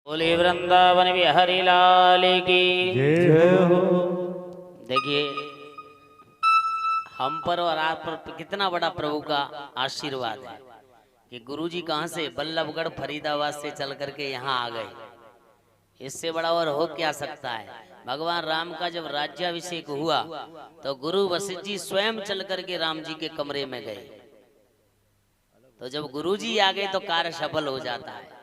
बोले वृंदावन बिहारी लाल की जय हो। देखिए हम पर और आप पर कितना बड़ा प्रभु का आशीर्वाद है कि गुरुजी कहाँ से बल्लभगढ़ फरीदाबाद से चल करके यहाँ आ गए। इससे बड़ा और हो क्या सकता है। भगवान राम का जब राज्याभिषेक हुआ तो गुरु वशिष्ठ जी स्वयं चल करके राम जी के कमरे में गए। तो जब गुरुजी आ गए तो कार्य सफल हो जाता है।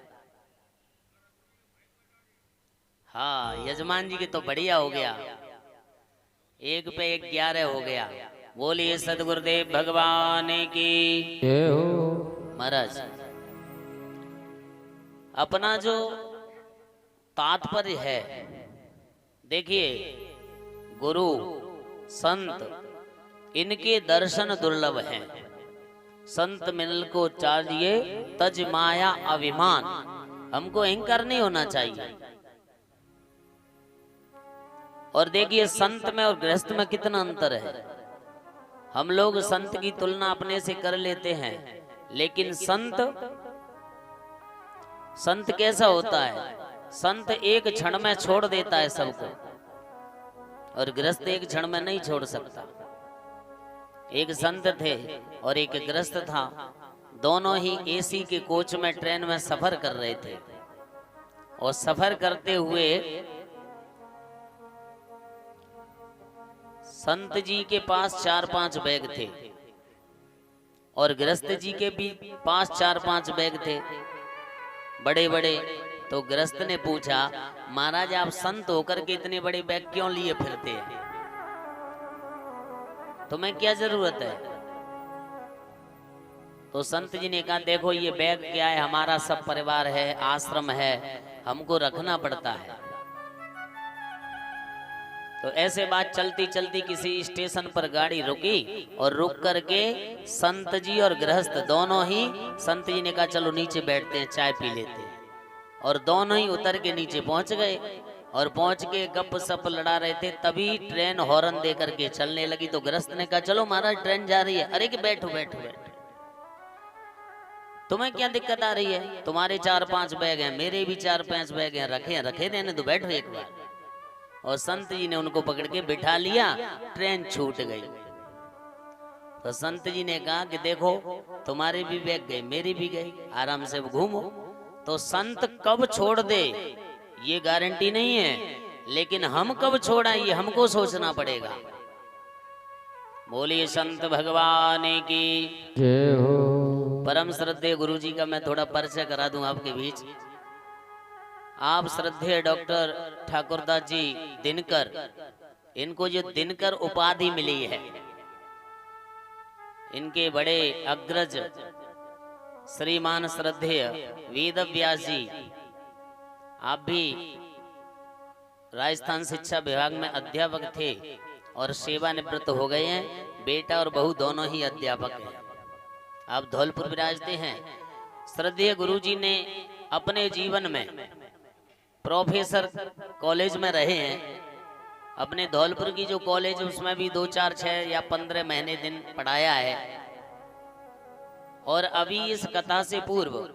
हाँ, यजमान जी की तो बढ़िया हो गया, 1 पे 1 11 हो गया। बोलिए सदगुरुदेव भगवान की जय हो। महाराज। अपना जो तात्पर्य है, देखिए गुरु संत इनके दर्शन दुर्लभ हैं। संत मिलल को चाहिए तज माया अभिमान। हमको अहंकार नहीं होना चाहिए। और देखिए संत में और गृहस्थ में कितना अंतर है। हम लोग संत की तुलना अपने से कर लेते हैं, लेकिन संत कैसा होता है। संत एक क्षण में छोड़ देता है सबको, और गृहस्थ एक क्षण में नहीं छोड़ सकता। एक संत थे और एक गृहस्थ था, दोनों ही एसी के कोच में ट्रेन में सफर कर रहे थे। और सफर करते हुए संत जी के पास 4-5 बैग थे और गृहस्थ जी के भी पास 4-5 बैग थे, बड़े बड़े। तो गृहस्थ ने पूछा, महाराज आप संत होकर के इतने बड़े बैग क्यों लिए फिरते हैं, तुम्हें क्या जरूरत है। तो संत जी ने कहा, देखो ये बैग क्या है, हमारा सब परिवार है, आश्रम है, हमको रखना पड़ता है। तो ऐसे बात चलती चलती किसी स्टेशन पर गाड़ी रुकी और रुक करके संत जी और गृहस्थ दोनों ही, संत जी ने कहा चलो नीचे बैठते हैं, चाय पी लेते हैं। और दोनों ही उतर के नीचे पहुंच गए और पहुंच के गप सप लड़ा रहे थे। तभी ट्रेन हॉर्न दे करके चलने लगी। तो गृहस्थ ने कहा चलो महाराज ट्रेन जा रही है। अरे कि बैठो बैठो बैठो, तुम्हें क्या दिक्कत आ रही है, तुम्हारे 4-5 बैग हैं, मेरे भी 4-5 बैग हैं, रखे रहने तो बैठो एक बार। और संत जी ने उनको पकड़ के बिठा लिया, ट्रेन छूट गई। तो संत जी ने कहा कि देखो तुम्हारे भी बैग गए, मेरी भी गई, आराम से घूमो। तो संत कब छोड़ दे ये गारंटी नहीं है, लेकिन हम कब छोड़ा ये हमको सोचना पड़ेगा। बोलिए संत भगवान की जय हो। परम श्रद्धेय गुरु जी का मैं थोड़ा परिचय करा दूं आपके बीच। आप श्रद्धेय डॉक्टर ठाकुरदास जी दिनकर, इनको जो दिनकर उपाधि मिली है, इनके बड़े अग्रज श्रीमान श्रद्धेय वेद व्यास जी, आप भी राजस्थान शिक्षा विभाग में अध्यापक थे और सेवानिवृत्त हो गए हैं। बेटा और बहू दोनों ही अध्यापक हैं। आप धौलपुर विराजते हैं। श्रद्धेय गुरु जी ने अपने जीवन में प्रोफेसर कॉलेज में रहे हैं। अपने धौलपुर की जो कॉलेज है उसमें भी 2-4-6 या 15 महीने दिन पढ़ाया है। और अभी इस कथा से पूर्व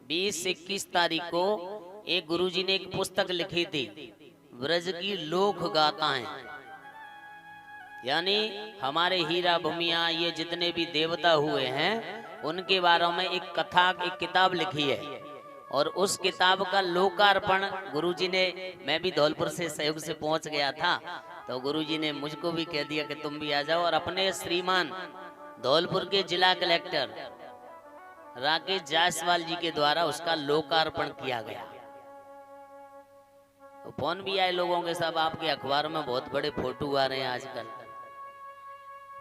20 से 21 तारीख को एक गुरुजी ने एक पुस्तक लिखी थी, ब्रज की लोक गाथाएं। यानी हमारे हीरा भूमिया ये जितने भी देवता हुए हैं उनके बारे में एक कथा, एक किताब लिखी है। और उस किताब का लोकार्पण गुरुजी ने, मैं भी धौलपुर से सहयोग से पहुंच गया था, तो गुरुजी ने मुझको भी कह दिया कि तुम भी आ जाओ। और अपने श्रीमान धौलपुर के जिला कलेक्टर राकेश जायसवाल जी के द्वारा उसका लोकार्पण किया गया। तो फोन भी आए लोगों के, सब आपके अखबार में बहुत बड़े फोटो आ रहे हैं आजकल।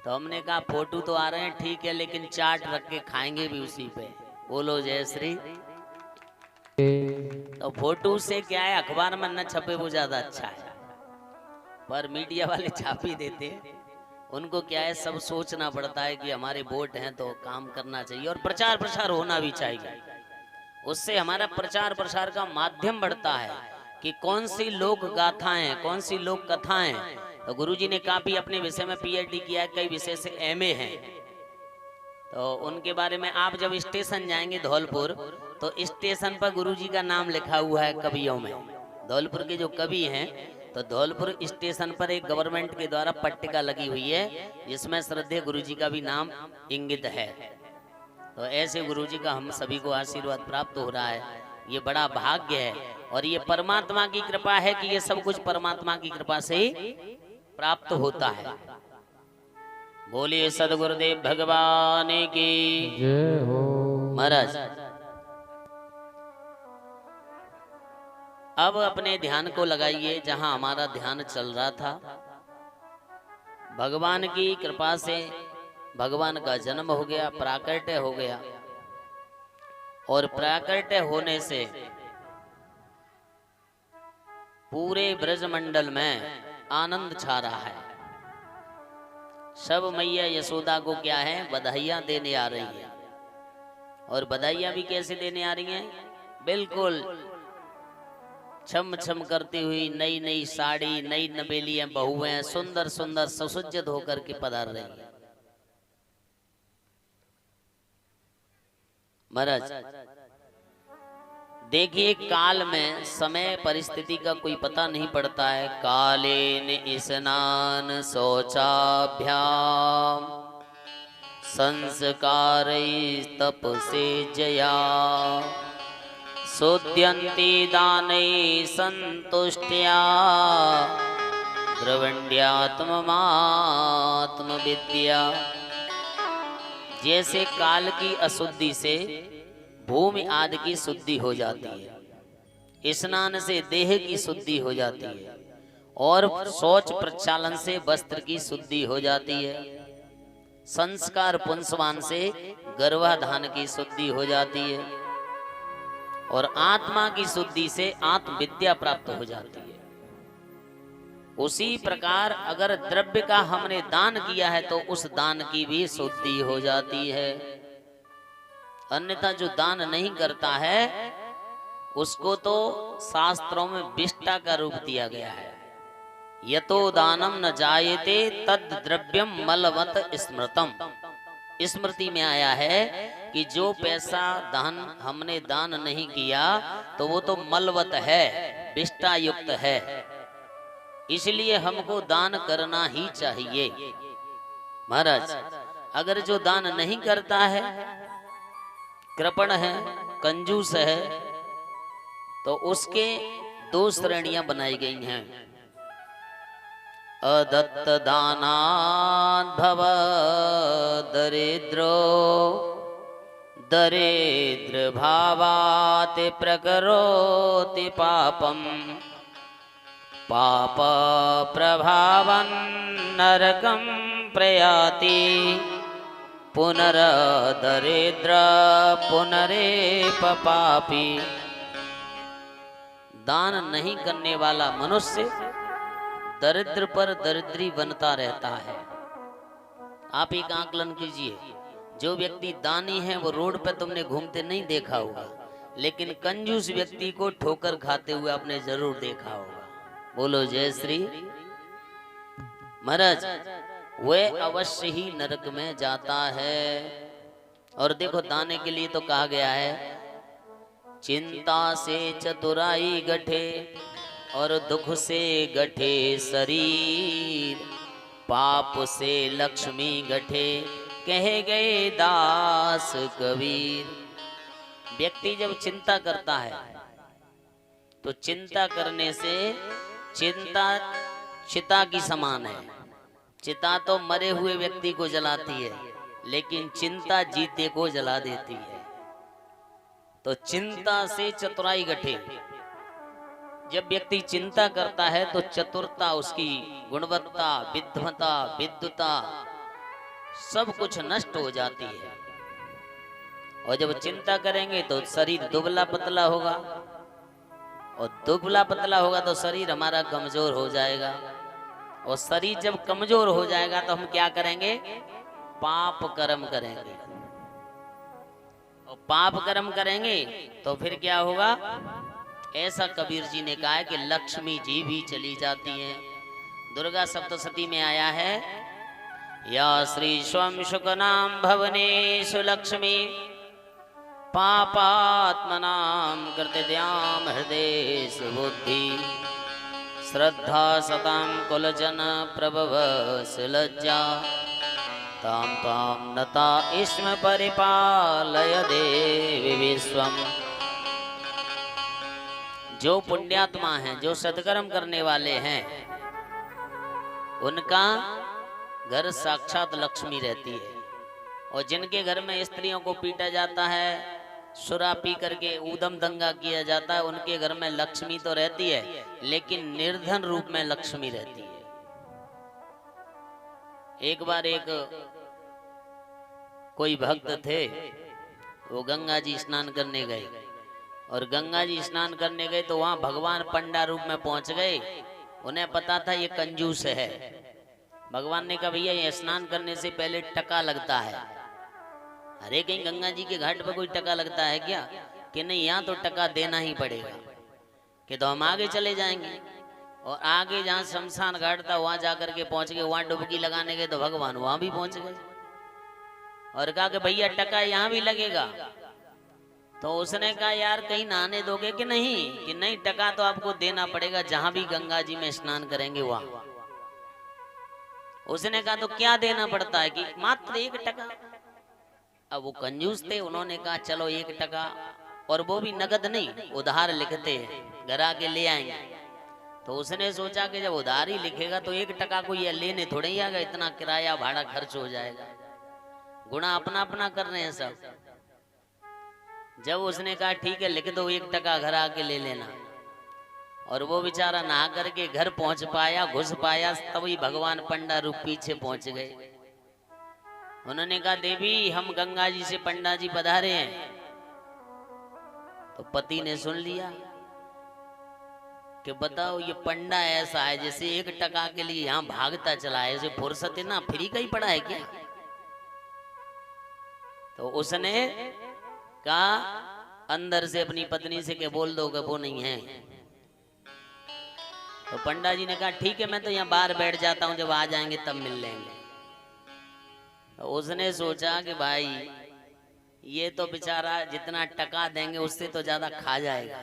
तो हमने कहा फोटो तो आ रहे हैं ठीक है, लेकिन चाट रख के खाएंगे भी उसी पे। बोलो जय श्री। तो फोटो से क्या है, अखबार में न छपे वो ज्यादा अच्छा है, पर मीडिया वाले छाप ही देते हैं। उनको क्या है, सब सोचना पड़ता है कि हमारे वोट हैं तो काम करना चाहिए और प्रचार प्रसार होना भी चाहिए। उससे हमारा प्रचार प्रसार का माध्यम बढ़ता है कि कौन सी लोक गाथाएं, कौन सी लोक कथाएं। तो गुरुजी ने काफी अपने विषय में पीएचडी किया है, कई विषय से एमए हैं। तो उनके बारे में आप जब स्टेशन जाएंगे धौलपुर तो स्टेशन पर गुरुजी का नाम लिखा हुआ है कवियों में। धौलपुर के जो कवि हैं, तो धौलपुर स्टेशन पर एक गवर्नमेंट के द्वारा पट्टिका लगी हुई है जिसमें श्रद्धेय गुरुजी का भी नाम इंगित है। तो ऐसे गुरुजी का हम सभी को आशीर्वाद प्राप्त हो रहा है, ये बड़ा भाग्य है और ये परमात्मा की कृपा है कि ये सब कुछ परमात्मा की कृपा से प्राप्त होता है। बोलिए सदगुरुदेव भगवान की जय हो। महाराज अब अपने ध्यान को लगाइए जहां हमारा ध्यान चल रहा था। भगवान की कृपा से भगवान का जन्म हो गया, प्राकट्य हो गया और प्राकट्य होने से पूरे ब्रजमंडल में आनंद छा रहा है। सब मैया यशोदा को क्या है, बधाइयां देने आ रही है। और बधाइयां भी कैसे देने आ रही हैं? बिल्कुल छम छम करती हुई नई नई साड़ी, नई नवेलियां बहुएं सुंदर सुंदर सुसज्जित होकर के पधार रही है। महाराज देखिए, काल में समय परिस्थिति का कोई पता नहीं पड़ता है। कालेन स्नान शौचाभ्याम संस्कार तप से जया शोध्यन्ति दानै संतुष्ट्या द्रवण्ड्यात्म विद्या। जैसे काल की अशुद्धि से भूमि आदि की शुद्धि हो जाती है, स्नान से देह की शुद्धि हो जाती है और शौच प्रक्षालन से वस्त्र की शुद्धि हो जाती है। संस्कार पुंसवान से गर्भाधान की शुद्धि हो जाती है और आत्मा की शुद्धि से आत्म विद्या प्राप्त हो जाती है। उसी प्रकार अगर द्रव्य का हमने दान किया है तो उस दान की भी शुद्धि हो जाती है। अन्यथा जो दान नहीं करता है उसको तो शास्त्रों में विष्टा का रूप दिया गया है। यतो दानम न जायते तद द्रव्यम मलवत स्मृतम। स्मृति में आया है कि जो पैसा दान हमने दान नहीं किया तो वो तो मलवत है, विष्टा युक्त है। इसलिए हमको दान करना ही चाहिए। महाराज अगर जो दान नहीं करता है, कृपण है, कंजूस है, तो उसके दो श्रेणियां बनाई गई हैं। अदत्त दानाद्भव दरिद्रो दरिद्र भावात् प्रकरोति पापम पाप प्रभावं नरकं प्रयाति पुनरदरिद्र पुनरेप पापी। दान नहीं करने वाला मनुष्य दरिद्र पर दरिद्री बनता रहता है। आप एक आकलन कीजिए, जो व्यक्ति दानी है वो रोड पे तुमने घूमते नहीं देखा होगा, लेकिन कंजूस व्यक्ति को ठोकर खाते हुए आपने जरूर देखा होगा। बोलो जय श्री। महाराज वह अवश्य ही नरक में जाता है। और देखो दाने के लिए तो कहा गया है, चिंता से चतुराई गठे और दुख से गठे शरीर, पाप से लक्ष्मी गठे कहे गए दास कबीर। व्यक्ति जब चिंता करता है तो चिंता करने से चिंता चिता की समान है। चिता तो मरे हुए व्यक्ति को जलाती है, लेकिन चिंता जीते को जला देती है। तो चिंता से चतुराई गठे। जब व्यक्ति चिंता करता है तो चतुरता, उसकी गुणवत्ता, विद्वता, विद्वता सब कुछ नष्ट हो जाती है। और जब चिंता करेंगे तो शरीर दुबला पतला होगा, और दुबला पतला होगा तो शरीर हमारा कमजोर हो जाएगा। और शरीर जब कमजोर हो जाएगा तो हम क्या करेंगे? पाप कर्म करेंगे। और पाप कर्म करेंगे तो फिर क्या होगा? ऐसा कबीर जी ने कहा है कि लक्ष्मी जी भी चली जाती हैं। दुर्गा सप्तशती में आया है, या श्री स्वम शुक नाम भवनेषु लक्ष्मी पापात्मनां कृतिद्यां हृदय सुबुद्धि श्रद्धा सतां कुलजन प्रभवस लज्जा तां तां नता स्म परिपालय देवी विश्वम। जो पुण्यात्मा हैं, जो सत्कर्म करने वाले हैं, उनका घर साक्षात लक्ष्मी रहती है। और जिनके घर में स्त्रियों को पीटा जाता है, सुरा पी करके ऊधम दंगा किया जाता है, उनके घर में लक्ष्मी तो रहती है लेकिन निर्धन रूप में लक्ष्मी रहती है। एक बार एक कोई भक्त थे, वो गंगा जी स्नान करने गए और गंगा जी स्नान करने गए तो वहां भगवान पंडा रूप में पहुंच गए। उन्हें पता था ये कंजूस है। भगवान ने कहा भैया ये स्नान करने से पहले टका लगता है। अरे कहीं गंगा जी के घाट पर कोई टका लगता है क्या? कि नहीं, यहाँ तो टका देना ही पड़ेगा। कि तो हम आगे चले जाएंगे। और आगे जहाँ शमशान घाट था वहां जाकर के पहुंच गए। वहां डुबकी लगाने गए तो भगवान वहां भी पहुंच गए और कहा कि भैया टका यहाँ भी लगेगा। तो उसने कहा यार कहीं नहाने दोगे कि नहीं? कि नहीं, टका तो आपको देना पड़ेगा, जहां भी गंगा जी में स्नान करेंगे वहां। उसने कहा तो क्या देना पड़ता है? कि मात्र 1 टका। अब वो कंजूस थे, उन्होंने कहा चलो 1 टका, और वो भी नगद नहीं, उधार लिखते हैं, घर आके ले आएंगे। तो उसने सोचा कि जब उधार ही लिखेगा तो 1 टका को ये लेने थोड़े ही आएगा, इतना किराया भाड़ा खर्च हो जाएगा। गुणा अपना अपना कर रहे हैं सब। जब उसने कहा ठीक है लिख दो 1 टका, घर आके ले लेना, और वो बेचारा नहा करके घर पहुंच पाया, घुस पाया, तभी भगवान पंडा रूप पीछे पहुंच गए। उन्होंने कहा देवी हम गंगा जी से पंडा जी पधारे हैं। तो पति ने सुन लिया कि बताओ ये पंडा ऐसा है जैसे 1 टका के लिए यहाँ भागता चला है, इसे फुर्सत है ना, फ्री का ही पड़ा है क्या? तो उसने कहा अंदर से अपनी पत्नी से के बोल दो कि वो नहीं है। तो पंडा जी ने कहा ठीक है मैं तो यहाँ बाहर बैठ जाता हूँ, जब आ जाएंगे तब मिल लेंगे। तो उसने सोचा कि भाई ये तो बेचारा जितना टका देंगे उससे तो ज्यादा खा जाएगा।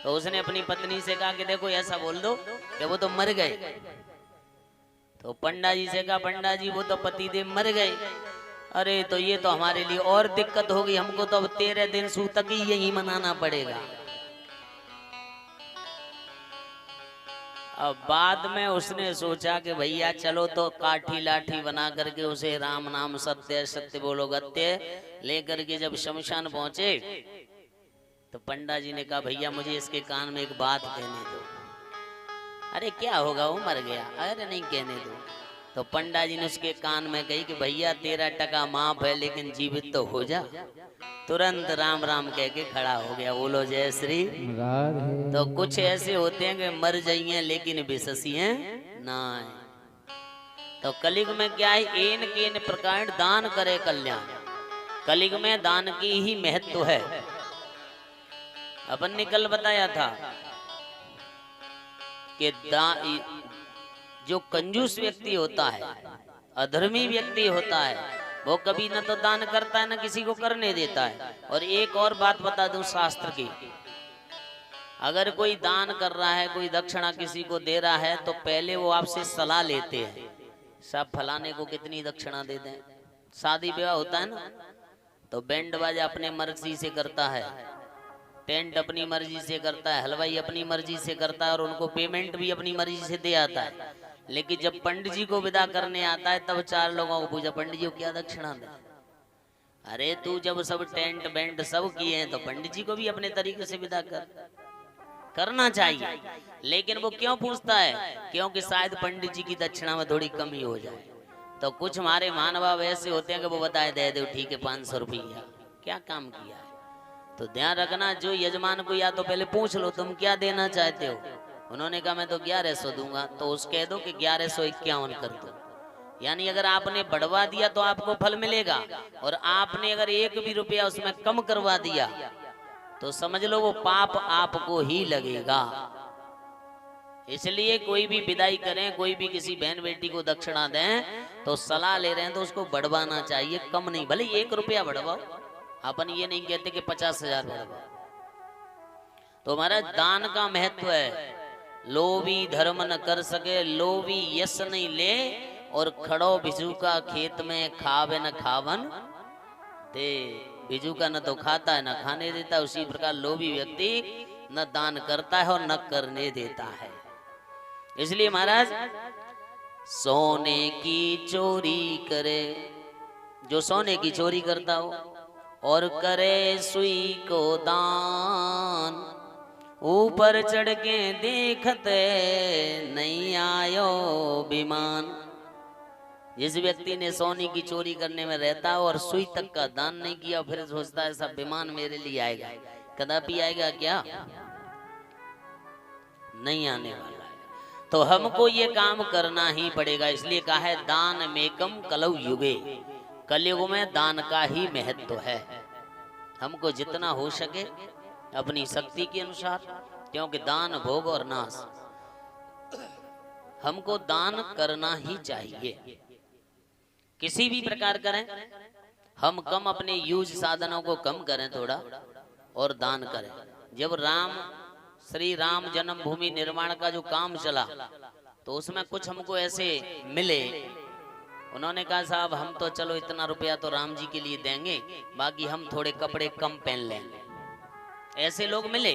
तो उसने अपनी पत्नी से कहा कि देखो ऐसा बोल दो कि वो तो मर गए। तो पंडा जी से कहा पंडा जी वो तो पतिदेव मर गए। अरे तो ये तो हमारे लिए और दिक्कत होगी, हमको तो अब 13 दिन सूतक ही यही मनाना पड़ेगा। अब बाद में उसने सोचा कि भैया चलो तो काठी लाठी बना करके उसे राम नाम सत्य सत्य बोलो गत्य लेकर के जब शमशान पहुंचे तो पंडा जी ने कहा भैया मुझे इसके कान में एक बात कहने दो। अरे क्या होगा, वो मर गया। अरे नहीं कहने दो। तो पंडा जी ने उसके कान में कही कि भैया 13 टका माफ है लेकिन जीवित तो हो जा। तुरंत राम राम कह के खड़ा हो गया। बोलो जय श्री राधे। तो कुछ ऐसे होते हैं कि मर जाइए लेकिन बेससी हैं ना। तो कलियुग में क्या है, एन केन प्रकार दान करे कल्याण। कलियुग में दान की ही महत्व है। अपन ने कल बताया था कि जो कंजूस व्यक्ति होता है, अधर्मी व्यक्ति होता है, वो कभी न तो दान करता है न किसी को करने देता है। और एक और बात बता दूं शास्त्र की, अगर कोई दान कर रहा है, कोई दक्षिणा किसी को दे रहा है, तो पहले वो आपसे सलाह लेते हैं साहब फलाने को कितनी दक्षिणा दे दें। शादी विवाह होता है ना, तो बैंड बाजा अपने मर्जी से करता है, टेंट अपनी मर्जी से करता है, हलवाई अपनी मर्जी से करता है, और उनको पेमेंट भी अपनी मर्जी से दे आता है। लेकिन जब पंडित जी को विदा करने आता है तब 4 लोगों को पूछा पंडित जी को क्या दक्षिणा दे। अरे तू जब सब टेंट बेंट सब किए हैं तो पंडित जी को भी अपने तरीके से विदा करना चाहिए। लेकिन वो क्यों पूछता है? क्योंकि शायद पंडित जी की दक्षिणा में थोड़ी कमी हो जाए। तो कुछ हमारे महानुभाव ऐसे होते हैं कि वो बताए दे दो ठीक है 500 रुपया, क्या काम किया है। तो ध्यान रखना, जो यजमान को या तो पहले पूछ लो तुम क्या देना चाहते हो। उन्होंने कहा मैं तो 1100 दूंगा, तो उस कह दो कि 1151 कर दो। यानी अगर आपने बढ़वा दिया तो आपको फल मिलेगा, और आपने अगर 1 भी रुपया उसमें कम करवा दिया तो समझ लो वो पाप आपको ही लगेगा। इसलिए कोई भी विदाई करें, कोई भी किसी बहन बेटी को दक्षिणा दें तो सलाह ले रहे हैं तो उसको बढ़वाना चाहिए, कम नहीं। भले 1 रुपया बढ़वाओ, अपन ये नहीं कहते कि 50,000 बढ़। तो हमारा दान का महत्व है। लोभी धर्म न कर सके, लोभी यश नहीं ले, और खड़ो बिजू का खेत में खावे न खावन ते। बिजू का न तो खाता है न खाने देता, उसी प्रकार लोभी व्यक्ति न दान करता है और न करने देता है। इसलिए महाराज सोने की चोरी करे, जो सोने की चोरी करता हो और करे सुई को दान, ऊपर चढ़ के देखते नहीं आयो विमान। जिस व्यक्ति ने सोने की चोरी करने में रहता है और सुई तक का दान नहीं किया, फिर सोचता है सब विमान मेरे लिए आएगा, कदापि आएगा क्या? नहीं आने वाला है। तो हमको ये काम करना ही पड़ेगा। इसलिए कहा है दान मेकम कलौ युगे, कलयुग में दान का ही महत्व है। हमको जितना हो सके अपनी शक्ति के अनुसार, क्योंकि दान भोग और नाश, हमको दान करना ही चाहिए। किसी भी प्रकार करें, हम कम अपने यूज साधनों को कम करें थोड़ा और दान करें। जब श्री राम जन्मभूमि निर्माण का जो काम चला तो उसमें कुछ हमको ऐसे मिले, उन्होंने कहा साहब हम तो चलो इतना रुपया तो राम जी के लिए देंगे, बाकी हम थोड़े कपड़े कम पहन लेंगे। ऐसे लोग मिले।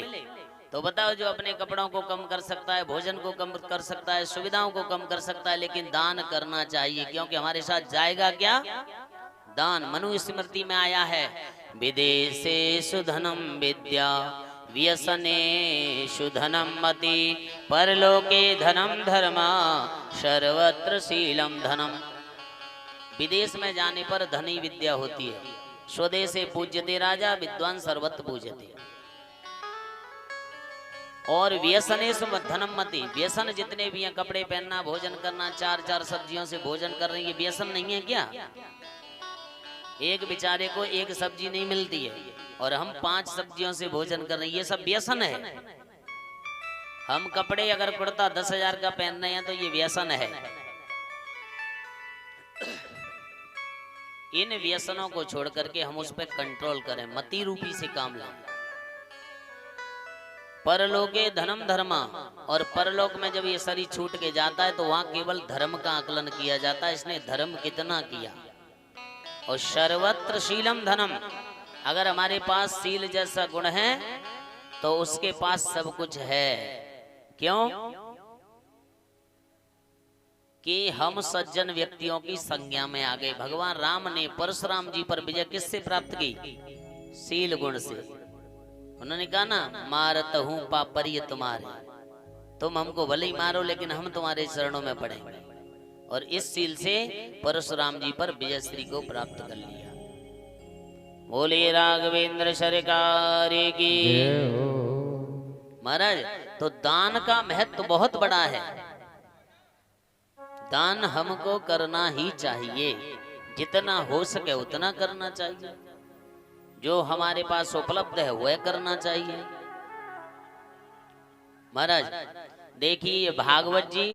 तो बताओ, जो अपने कपड़ों को कम कर सकता है, भोजन को कम कर सकता है, सुविधाओं को कम कर सकता है, लेकिन दान करना चाहिए, क्योंकि हमारे साथ जाएगा क्या? दान। मनु स्मृति में आया है, विदेशेषु धनम विद्या व्यसनेषु धनम मति, परलोके धनम धर्मा सर्वत्र शीलम धनम। विदेश में जाने पर धनी विद्या होती है। स्वदेशे पूज्यते राजा, विद्वान सर्वत्र पूज्यते। और व्यसनेषु धनम मति, व्यसन जितने भी हैं, कपड़े पहनना, भोजन करना, 4-4 सब्जियों से भोजन कर रहे हैं, ये व्यसन नहीं है क्या? एक बेचारे को एक सब्जी नहीं मिलती है और हम 5 सब्जियों से भोजन कर रहे हैं, ये सब व्यसन है। हम कपड़े अगर कुर्ता 10,000 का पहन रहे हैं तो ये व्यसन है। इन व्यसनों को छोड़ करके हम उस पर कंट्रोल करें, मति रूपी से काम लाएं। परलोके धनम धर्मा, और परलोक में जब ये शरीर छूट के जाता है तो वहां केवल धर्म का आकलन किया जाता है, इसने धर्म कितना किया। और सर्वत्र शीलम धनम, अगर हमारे पास शील जैसा गुण है तो उसके पास सब कुछ है। क्यों? कि हम सज्जन व्यक्तियों की संज्ञा में आ गए। भगवान राम ने परशुराम जी पर विजय किससे प्राप्त की? शील गुण से। उन्होंने कहा ना, मारत हूं पापरिय तुम्हारे, तुम हमको भले ही मारो लेकिन हम तुम्हारे चरणों में पड़ेंगे। और इस शील से परशुराम जी पर विजय श्री को प्राप्त कर लिया। बोले राघवेंद्र सरकार की। जय हो। महाराज, तो दान का महत्व बहुत बड़ा है। दान हमको करना ही चाहिए, जितना हो सके उतना करना चाहिए। जो हमारे पास उपलब्ध है वह करना चाहिए। महाराज देखिए, भागवत जी